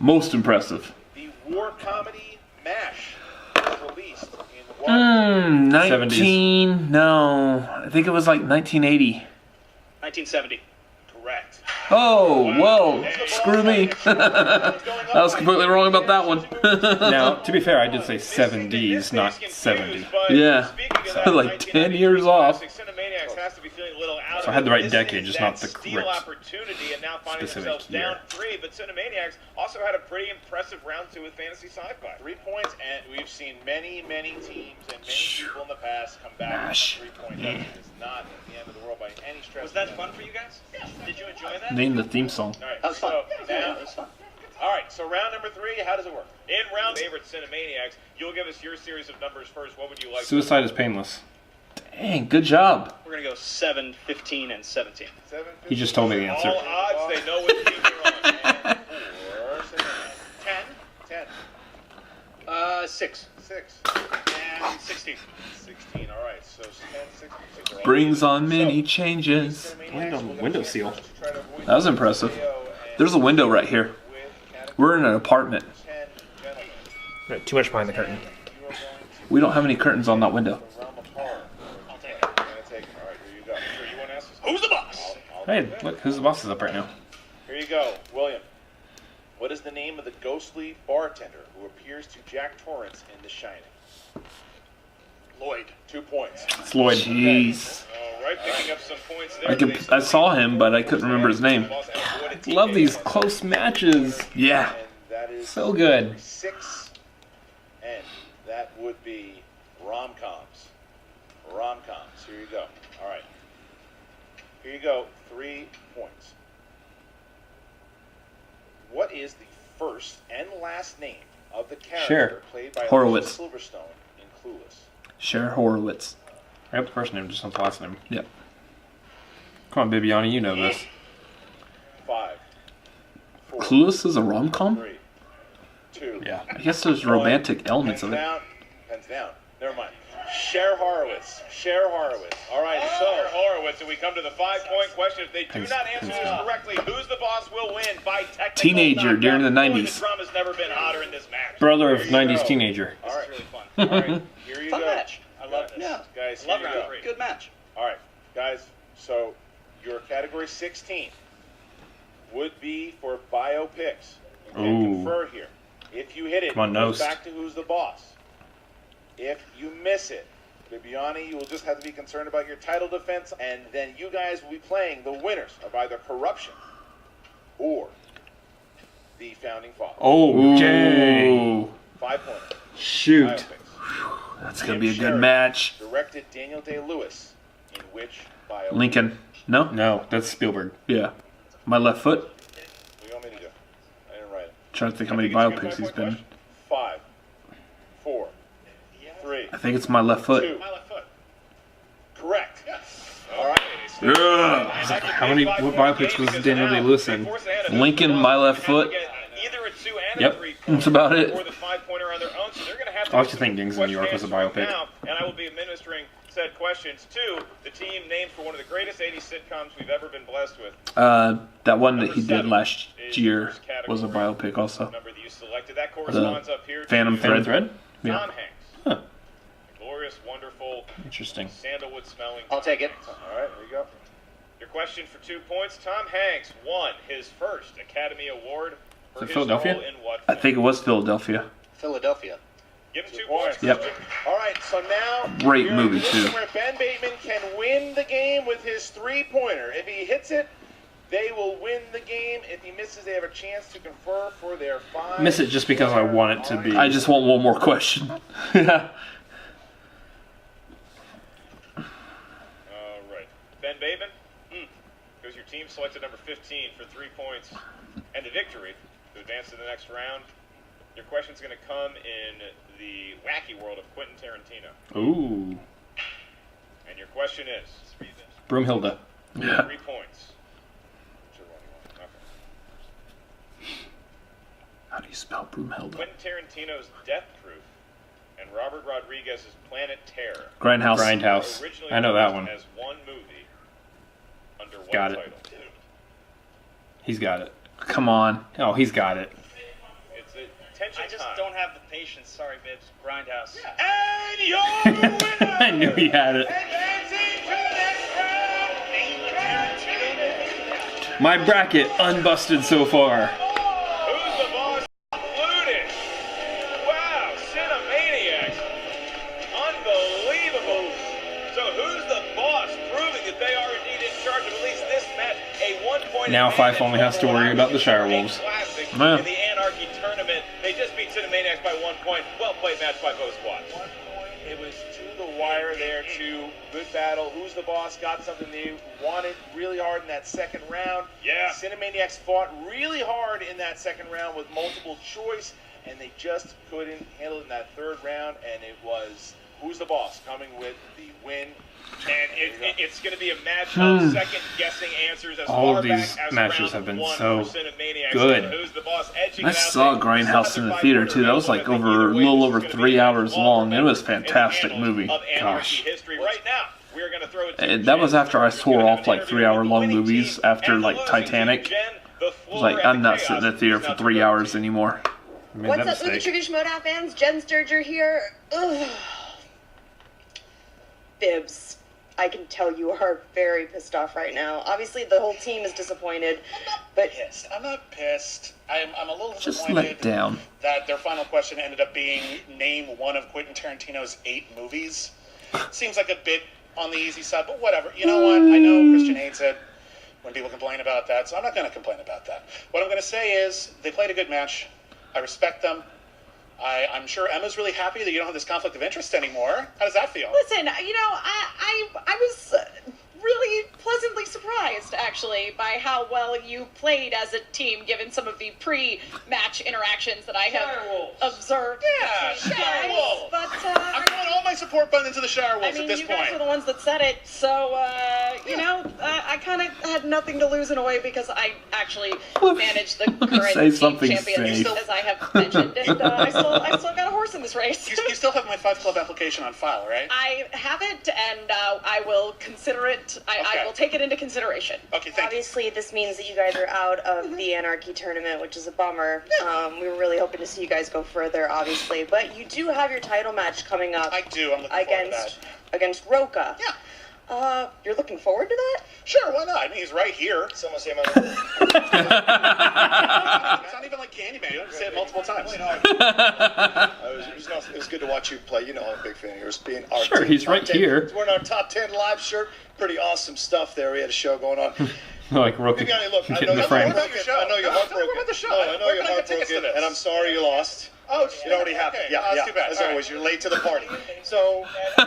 Most impressive. The war comedy MASH was released in what? 19... No. I think it was like 1980. 1970. Correct. Oh, whoa. Screw me. I was completely wrong about that one. Now, to be fair, I did say 70s, not 70. Yeah. So like 10 years off. Cinemaniacs has to be feeling a little out So I of had the it. right This decade, is just that not the steal correct opportunity, and now finding specific themselves down year. 3. But Cinemaniacs also had a pretty impressive round 2 with fantasy sci-fi. 3 points, and we've seen many, many teams and many people in the past come back MASH. from 3-point deficit. It's not the end of the world by any stretch. Was that fun for you guys? Did you enjoy that? Name the theme song. All right, That was fun. so Yeah, now, that was fun. all right, so round number 3, how does it work? In round favorite Cinemaniacs, you'll give us your series of numbers first. What would you like? Suicide is painless. Dang, good job. We're going to go 7, 15, and 17. 7, He just told me the answer. All odds, they know what team you're on. and 4, 10, 6. 6, And 16. 16. All right, so 10, 6, 6 are all Brings on many So, changes. Window seal. That was impressive. There's a window right here. We're in an apartment. 10 gentlemen. Right, too much behind the curtain. You are going to We don't have any curtains on that window. the realm of horror. I'll take it. You're going to take it. All right, here you go. Sure, you want to ask us? Who's the boss? Hey, look, who's the boss is up right now? Here you go, William. What is the name of the ghostly bartender who appears to Jack Torrance in The Shining? Lloyd. 2 points. It's Lloyd. Jeez. All right, picking up some points there. I saw him, but I couldn't remember his name. Love these close matches. Yeah. And that is So good. 6. And that would be rom-coms. Rom-coms. Here you go. All right. Here you go. 3 points. What is the first and last name of the character Cher. played by Horowitz. Alicia Silverstone in Clueless? Cher Horowitz. I got the first name, just not the last name. Yep. Come on, Bibiani, you know this. 5, 4, Clueless is a rom-com? 3, 2. Yeah. I guess there's romantic elements of Pens it. down. Pens down. Never mind. Cher Horowitz. Cher Horowitz. All right, Cher so Horowitz, and we come to the 5-point question. If they do Thanks. not answer this correctly, who's the boss will win by technical Teenager knockout. during the Boy, 90s. The drum has never been hotter in this match. Brother of Here you 90s go. teenager. This is really fun. all right, here you Fun go. match. I love this. Yeah. Guys, Love here you round go. 3. Good match. All right, guys, so your category 16 would be for biopics. You can Ooh. confer here. If you hit it, Come on, it goes Nost. back to Who's the Boss. If you miss it, Bibiani, you will just have to be concerned about your title defense, and then you guys will be playing the winners of either Corruption or the Founding Fathers. Oh, Jay. Ooh, 5 points. Shoot. Biopics. that's going to be a good match. Directed Daniel Day-Lewis in which biopic? Lincoln. No? No, that's Spielberg. Yeah. My Left Foot. What do you want me to do? I didn't write it. Trying to think how I many think it's a good biopics he's 5-point been. question. 5, 4, 3, I think it's My Left Foot. 2. My left foot. Correct. All right. Yeah. How many what biopics was Daniel Day-Lewis in? Lincoln, My Left Foot. Either a 2 and Yep, a 3 that's about it. Or the 5-pointer on their own, so they're going to have to I like do to some think Gangs in New York was a question biopic. answers now, and I will be administering said questions to the team named for one of the greatest 80s sitcoms we've ever been blessed with. That one that Number he did 7 last is year first category. was a biopic also. Number that you selected. That corresponds up here Phantom to Thread. Yeah. Tom Hanks. Huh. Glorious, wonderful, Interesting. sandalwood smelling. I'll take it. All right, here you go. Your question for 2 points. Tom Hanks won his first Academy Award for Is it his Philadelphia? role in what I film? think it was Philadelphia. Philadelphia. Give him 2 Good points. point. Yep. All right, so now Great you're in a movie, position too. where Ben Bateman can win the game with his 3-pointer. If he hits it, they will win the game. If he misses, they have a chance to confer for their 5. Miss it just because I want it to be. I just want one more question. Yeah. All right. Ben Bateman, because your team selected number 15 for 3 points and a victory to advance to the next round. Your question's going to come in the wacky world of Quentin Tarantino. Ooh. And your question is, Broomhilda. Yeah. 3 points. Whichever one you want. Okay. How do you spell Broomhilda? Quentin Tarantino's Death Proof and Robert Rodriguez's Planet Terror. Grindhouse. Grindhouse. Originally I know that released one. as one movie under what Got it. title? He's got it. Come on. Oh, he's got it. It's a tension I just time. don't have the patience. Sorry, Bibbs. Grindhouse. And you're the winner! I knew he had it. Advancing to the next round, Tarantino. My bracket unbusted so far. Who's the boss? Included. Wow, Cinemaniacs. Unbelievable. So who's the boss? Proving that they are indeed in charge of at least this match. A 1-point Now advantage Fife only has to worry about the Shire for a Wolves. classic Yeah. in the Anarchy tournament. They just beat Cinemaniacs by 1 point. Well played match by both squads. 1 point. It was to the wire there, too. Good battle. Who's the boss? Got something they wanted really hard in that second round. Yeah. Cinemaniacs fought really hard in that second round with multiple choice, and they just couldn't handle it in that third round, and it was who's the boss coming with the win. And it's going to be a match of second-guessing answers as All far of these back as matches round have been 1 so for Cinemaniacs. good. And who's the boss edging I it out saw there. Grindhouse in the theater too. That was like over a little over 3 hours long. It was a fantastic movie. Gosh. History. Right now, we're going to throw it to And that was Jen. after I Who's swore gonna have off an like interview 3 hour with the long winning movies team after and the like losing team. Titanic. Jen, the I was floor like, at I'm the not Chaos sitting in the theater is for now 3 to hours team. anymore. I made What's that up, Lucha mistake. Tradition Modown fans? Jen Sturger here. Ugh. Bibbs, I can tell you are very pissed off right now. Obviously, the whole team is disappointed, but Pissed. I'm not pissed. I'm a little Just disappointed let down. that their final question ended up being name one of Quentin Tarantino's 8 movies. Seems like a bit on the easy side, but whatever. You know what? I know Christian hates it when people complain about that, so I'm not going to complain about that. What I'm going to say is they played a good match. I respect them. I'm sure Emma's really happy that you don't have this conflict of interest anymore. How does that feel? listen, I was really pleasantly surprised, actually. actually, by how well you played as a team, given some of the pre-match interactions that I have observed. Yeah, Shirewolves. But I'm throwing all my support buttons into the Shirewolves I mean, at this you point. guys are the ones that said it, so, I kind of had nothing to lose in a way because I actually managed the current Say team something champions, safe. as I have mentioned, and I still got a horse in this race. You still have my 5 Club application on file, right? I have it, and I will consider it. I Okay. will take it into consideration. Okay, thank you. Obviously, this means that you guys are out of the Anarchy tournament, which is a bummer. We were really hoping to see you guys go further, obviously. But you do have your title match coming up I do. I'm looking forward to that. against Roca. Yeah. You're looking forward to that? Sure, why not? I mean, he's right here. Someone say my It's not even like Candyman. You don't have to say it multiple times. It was good to watch you play. You know I'm a big fan of yours. Being our Sure, team, he's top right 10. here. He's wearing our top 10 live shirt. Pretty awesome stuff there. We had a show going on. Like Rook Viviani, look, I get know in the you're frame. about your show. I know you're No, heartbroken. tell me about the show. No, I know We're you're gonna get tickets to heartbroken, this. and I'm sorry you lost. Oh, It already happened. okay. Yeah, Oh, that's too bad. As All right. always, you're late to the party. So, you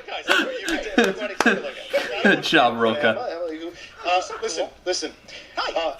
guys, everybody take a look at it. Good job, Roca. Listen. Hi.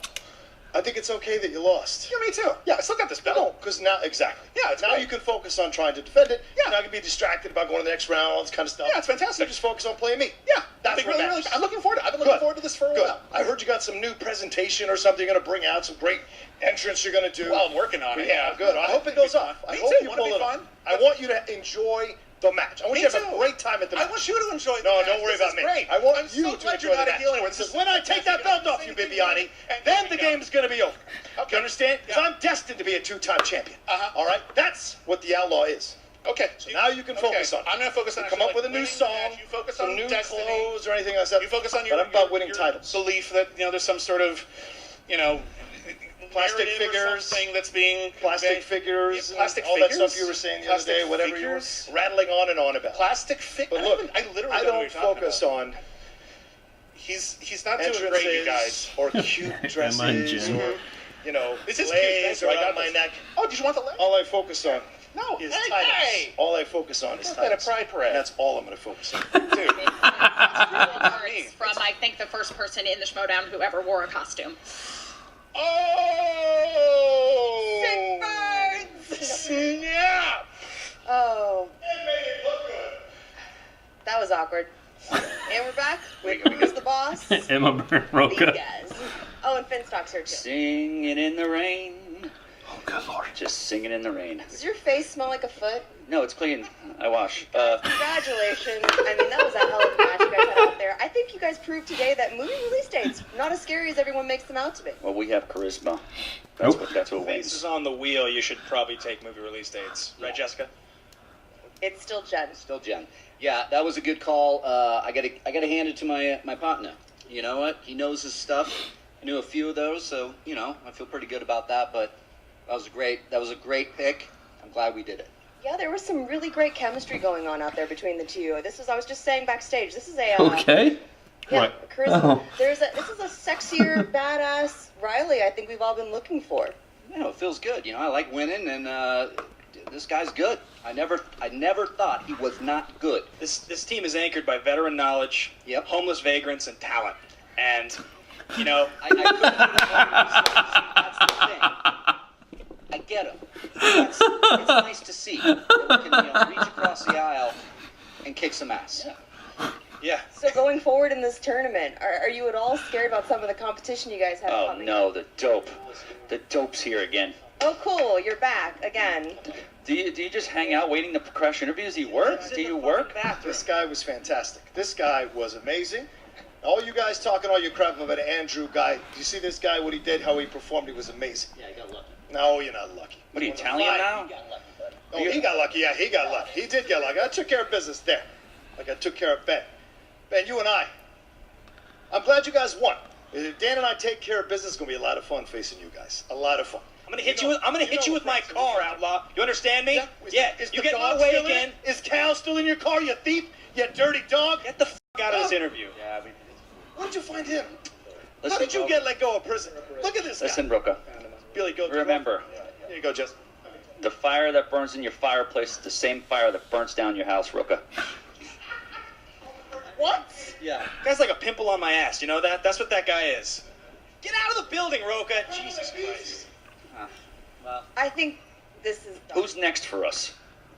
I think it's okay that you lost. Yeah, me too. Yeah, I still got this belt. No, because now, exactly. Yeah, it's now great. you can focus on trying to defend it. Yeah. You're not going to be distracted about going to the next round, all this kind of stuff. Yeah, it's fantastic. You just focus on playing me. Yeah, That's I think what really, matters. I'm looking forward to it. I've been looking forward to this for a Good. while. I heard you got some new presentation or something you're going to bring out, some great entrance you're going to do. Well, I'm working on it. Yeah, good. I hope it goes off. I Me hope too. you Wanna pull be it off. fun? I want you to enjoy the match. I want Me you to have too. a great time at the match. I want you to enjoy the No, match. don't worry This about is me. Great. I want I'm you so to glad enjoy you're the not match. anywhere. This Because is when I take that belt off you, Bibiani, then the game's going to be over. Okay. You understand? Because Yeah. I'm destined to be a two-time champion. Uh-huh. All right? That's what the Outlaw is. Okay. So now you can focus on it. I'm going to focus on Come actually, up with a new winning song, the match. You focus some on new destiny. clothes or anything like that. You focus on your, But I'm about your- winning your titles. belief that there's some sort of, Plastic narrative or figures. something that's being Plastic conveyed. figures, Yeah, plastic all figures. that stuff you were saying the other Plastic day, whatever figures. you were rattling on and on about. Plastic figures. But look, I literally I don't know what don't you're talking focus about. on He's not doing entrances great, you guys. or cute dresses Jim? or This is cute. legs Thank you. I got around my this. neck. Oh, did you want the leg? All I focus on No. is Hey, titles. hey. All I focus on is Not that a titles. pride parade. And that's all I'm going to focus on. Dude. Cards from, I think, the first person in the Schmodown who ever wore a costume. Oh! Sick Yeah! Oh, It made it look good. that was awkward. And we're back with Who's the Boss? These Emma Byrne Roca. guys. Oh, and Finstock's here too. Singing in the rain. Oh, good lord. Just singing in the rain. Does your face smell like a foot? No, it's clean. I wash. Congratulations. I mean, that was a hell of a match you guys had out there. I think you guys proved today that movie release dates not as scary as everyone makes them out to be. Well, we have charisma. That's what Face is wins. on the wheel. You should probably take movie release dates, right, Jessica? It's still Jen. Still Jen. Yeah, that was a good call. I gotta hand it to my partner. You know what? He knows his stuff. I knew a few of those, so I feel pretty good about that. But that was a great pick. I'm glad we did it. Yeah, there was some really great chemistry going on out there between the two. I was just saying backstage, this is a... Okay. Yeah, Right. charisma. Oh. This is a sexier, badass Riley I think we've all been looking for. It feels good. I like winning, and this guy's good. I never thought he was not good. This team is anchored by veteran knowledge, Yep. homeless vagrants, and talent. And, I couldn't put it on. That's the thing. I get him. It's nice to see that we can reach across the aisle and kick some ass. yeah. So going forward in this tournament, are you at all scared about some of the competition you guys have Oh coming no, up? the dope's here again. Oh, cool, you're back again. Do you just hang out waiting to crash interviews? Do you work? Do you work? This guy was fantastic. This guy was amazing. All you guys talking all your crap about Andrew guy. Do you see this guy, what he did, how he performed? He was amazing. Yeah, I got lucky. No, you're not lucky. What are you, One of the Italian five. now? Oh, he got lucky. Yeah, he got lucky. He did get lucky. I took care of business there. Like I took care of Ben. Ben, you and I'm glad you guys won. If Dan and I take care of business, it's going to be a lot of fun facing you guys. A lot of fun. I'm gonna hit you with my car, outlaw. You understand me? Is You the get my dog way still in again. it? Is Cal still in your car, you thief? You dirty dog? Get the out of this interview. Where did you find him? How Listen, did you get let go of prison? Look at this guy. Listen, Roca. Billy, go. Remember, Here you go, Jess. the fire that burns in your fireplace is the same fire that burns down your house, Roca. What? Yeah. Guy's like a pimple on my ass. You know that? That's what that guy is. Get out of the building, Roka. Jesus Christ. Well, I think this is done. Who's next for us?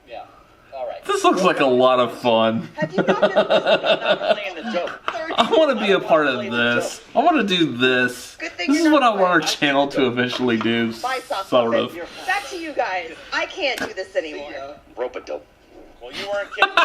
yeah. All right. This looks like a lot of fun. Have you not been Not playing the joke. I want to be a part of this. I want to do this. Good thing This is you're what I not want our playing. channel to eventually do. Sort of. Back to you guys. I can't do this anymore. Rope-a-dope. Well, you weren't kidding. You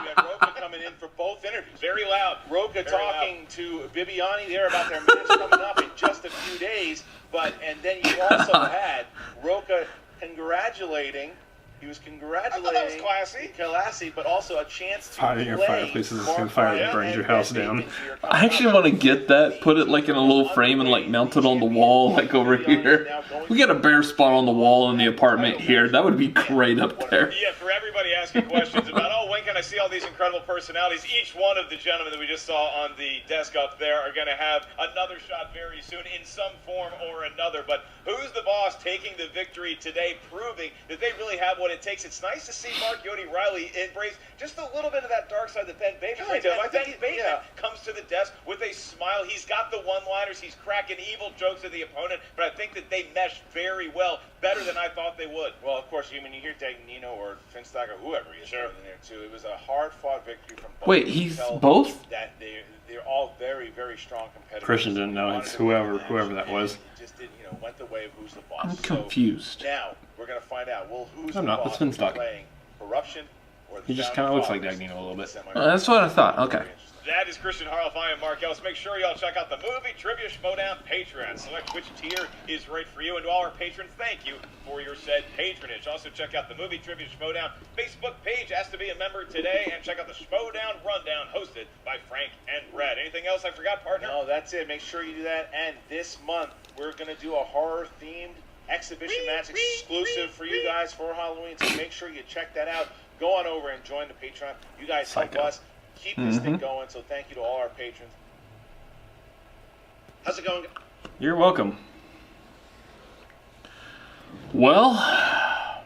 had Roka coming in for both interviews. Very loud. Roka talking to Bibiani there about their match coming up in just a few days. And then you also had Roka congratulating. He was congratulating. I thought that was classy, but also a chance to Hiding your play fireplaces is Mark gonna fire that Ryan burns your and house Ben down. Bateman here. I actually want to get that, put it like in a little frame and like mount it on the wall, like over here. We got a bare spot on the wall in the apartment here. That would be great up there. Yeah, for everybody asking questions about, when can I see all these incredible personalities? Each one of the gentlemen that we just saw on the desk up there are going to have another shot very soon in some form or another. But who's the boss taking the victory today, proving that they really have what it takes? It's nice to see Mark Yodi Riley embrace just a little bit of that dark side that Ben Bateman brings. And Ben Bateman comes to the desk with a smile. He's got the one-liners. He's cracking evil jokes at the opponent. But I think that they mesh very well, better than I thought they would. Well, of course, when you hear Dagnino or Finstock or whoever he is in there too, it was a hard-fought victory from both. Wait, he's both? That they're all very, very strong competitors. Christian didn't know. It's whoever that was. It just didn't, went the way of who's the boss. I'm confused. So now we're gonna find out. Well, who's I'm the not. boss? It's Finstock. Playing Corruption or the He just Founding kind of looks like Fathers? Dagnino a little bit. That's what I thought. Okay. That is Christian Harloff. I am Mark Ellis. Make sure y'all check out the Movie Trivia Schmodown Patreon. Select which tier is right for you. And to all our patrons, thank you for your said patronage. Also, check out the Movie Trivia Schmodown Facebook page. Ask to be a member today. And check out the Schmodown Rundown hosted by Frank and Brad. Anything else I forgot, partner? No, that's it. Make sure you do that. And this month, we're going to do a horror-themed exhibition match exclusive for you guys for Halloween. So make sure you check that out. Go on over and join the Patreon. You guys help us keep this thing going. So thank you to all our patrons. How's it going? You're welcome. Well,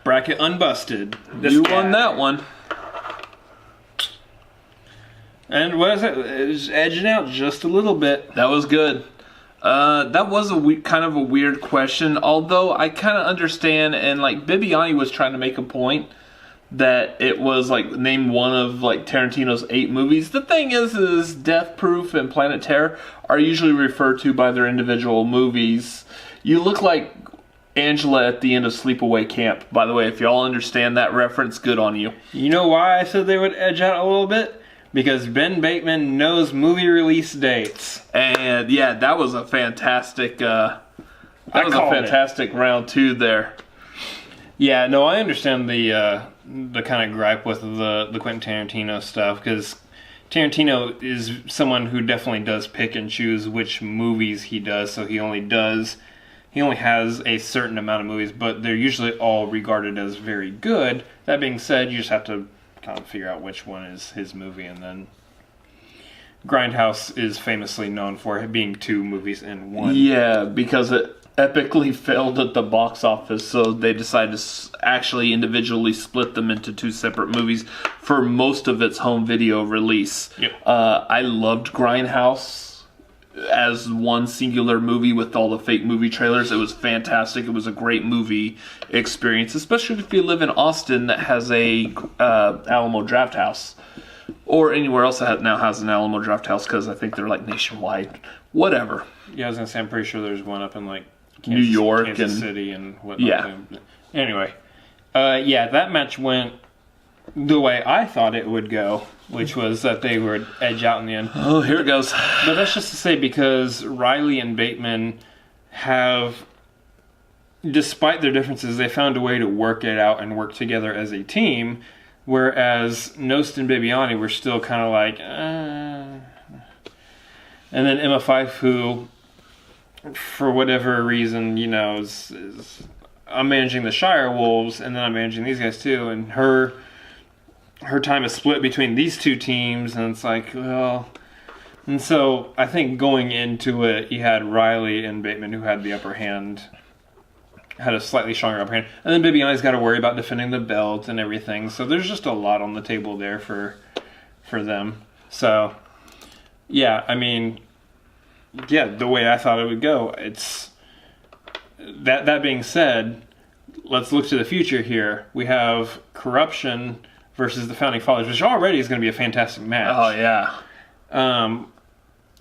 Bracket unbusted. you won that one. And what is it? It's edging out just a little bit. That was good. That was kind of a weird question, although I kind of understand, and like Bibiani was trying to make a point that it was like named one of like Tarantino's 8 movies. The thing is Death Proof and Planet Terror are usually referred to by their individual movies. You look like Angela at the end of Sleepaway Camp. By the way, if y'all understand that reference, good on you. You know why I said they would edge out a little bit? Because Ben Bateman knows movie release dates. And yeah, that was a fantastic round 2 there. Yeah, no, I understand the kind of gripe with the Quentin Tarantino stuff, because Tarantino is someone who definitely does pick and choose which movies he does, so he only has a certain amount of movies, but they're usually all regarded as very good. That being said, you just have to kind of figure out which one is his movie, and then Grindhouse is famously known for it being 2 movies in one. Yeah, because it epically failed at the box office, so they decided to actually individually split them into 2 separate movies for most of its home video release. Yep. I loved Grindhouse as one singular movie with all the fake movie trailers. It was fantastic. It was a great movie experience, especially if you live in Austin that has a Alamo Drafthouse, or anywhere else that now has an Alamo Drafthouse, because I think they're like nationwide. Whatever. Yeah, I was gonna say, I'm pretty sure there's one up in like New York Kansas and City and whatnot. Yeah. Anyway, yeah, that match went the way I thought it would go, which was that they would edge out in the end. Oh, here it goes. But that's just to say, because Riley and Bateman have, despite their differences, they found a way to work it out and work together as a team, whereas Nost and Bibiani were still kind of like, And then Emma Fyffe, who, for whatever reason, I'm managing the Shire Wolves, and then I'm managing these guys too, and her time is split between these 2 teams, and it's like, well... And so, I think going into it, you had Riley and Bateman who had the upper hand had a slightly stronger upper hand. And then Bibiani's got to worry about defending the belt and everything. So there's just a lot on the table there for them. So, yeah, I mean, yeah, the way I thought it would go. It's that being said, let's look to the future here. We have Corruption versus the Founding Fathers, which already is going to be a fantastic match. Oh, yeah.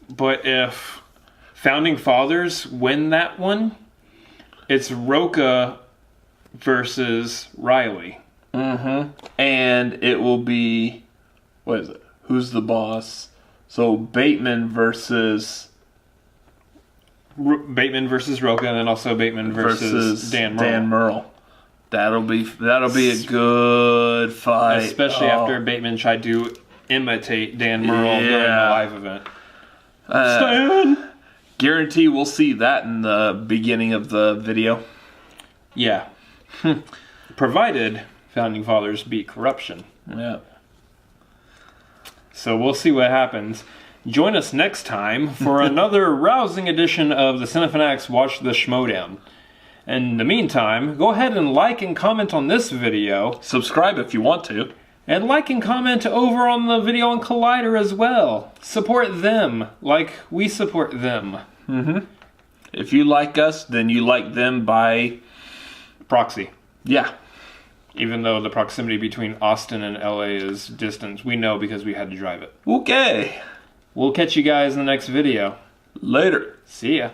But if Founding Fathers win that one, it's Roca versus Riley. Mm-hmm. And it will be, what is it? Who's the boss? So Bateman versus Roca, and then also Bateman versus Dan Murrell. That'll be a good fight, especially after Bateman tried to imitate Dan Murrell during the live event. Stan! Guarantee we'll see that in the beginning of the video. Yeah. Provided Founding Fathers beat Corruption. Yeah. So we'll see what happens. Join us next time for another rousing edition of the Cinefanatics Watch the Schmodown. In the meantime, go ahead and like and comment on this video. Subscribe if you want to. And like and comment over on the video on Collider as well. Support them like we support them. Mm-hmm. If you like us, then you like them by proxy. Yeah. Even though the proximity between Austin and LA is distance, we know because we had to drive it. Okay. We'll catch you guys in the next video. Later. See ya.